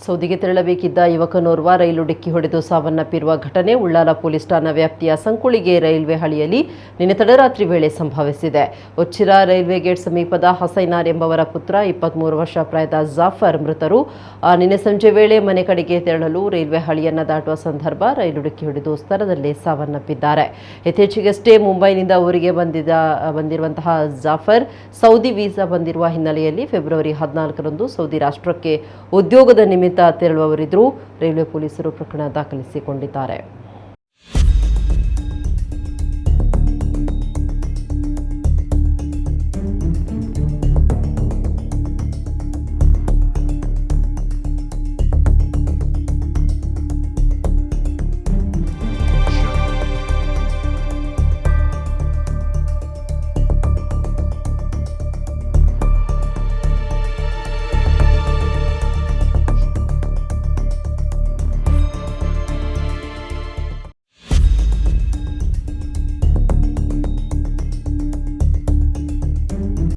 ಸೌದಿಗೆ ತೆರಳಬೇಕಿದ್ದ ಯುವಕನೋರ್ವ ರೈಲು ಡಿಕ್ಕಿ ಹೊಡೆದು ಸಾವನ್ನಪ್ಪಿರುವ ಘಟನೆ ಉಳ್ಳಾಲ ಪೊಲೀಸ್ ಠಾಣಾ ವ್ಯಾಪ್ತಿಯ ಸಂಕುಳಿಗೆ ರೈಲ್ವೆ ಹಳಿಯಲ್ಲಿ ನಿನ್ನೆ ತಡರಾತ್ರಿ ವೇಳೆ ಸಂಭವಿಸಿದೆ. ಉಚ್ಚಿರ ರೈಲ್ವೆ ಗೇಟ್ ಸಮೀಪದ ಹಸೈನಾರ್ ಎಂಬವರ ಪುತ್ರ 23 ವರ್ಷ ಪ್ರಾಯದ ಜಾಫರ್ ಮೃತರು ನಿನ್ನೆ ಸಂಜೆ ವೇಳೆ ಮನೆ ಕಡೆಗೆ ತೆರಳಲು ರೈಲ್ವೆ ಹಳಿಯನ್ನು ದಾಟುವ ಸಂದರ್ಭ ರೈಲು ಡಿಕ್ಕಿ ಹೊಡೆದು ಸ್ಥಳದಲ್ಲೇ ಸಾವನ್ನಪ್ಪಿದ್ದಾರೆ. ಇತ್ತೀಚೆಗಷ್ಟೇ ಮುಂಬೈನಿಂದ ಊರಿಗೆ ಬಂದಿರುವಂತಹ ಜಾಫರ್ ಸೌದಿ ವೀಸಾ ಬಂದಿರುವ ಹಿನ್ನೆಲೆಯಲ್ಲಿ ಫೆಬ್ರವರಿ 14ರಂದು ಸೌದಿ ರಾಷ್ಟ್ರಕ್ಕೆ ಉದ್ಯೋಗದ ನಿಮಿತ್ತ ತೆರಳುವವರಿದ್ದರು. ರೈಲ್ವೆ ಪೊಲೀಸರು ಪ್ರಕರಣ ದಾಖಲಿಸಿಕೊಂಡಿದ್ದಾರೆ.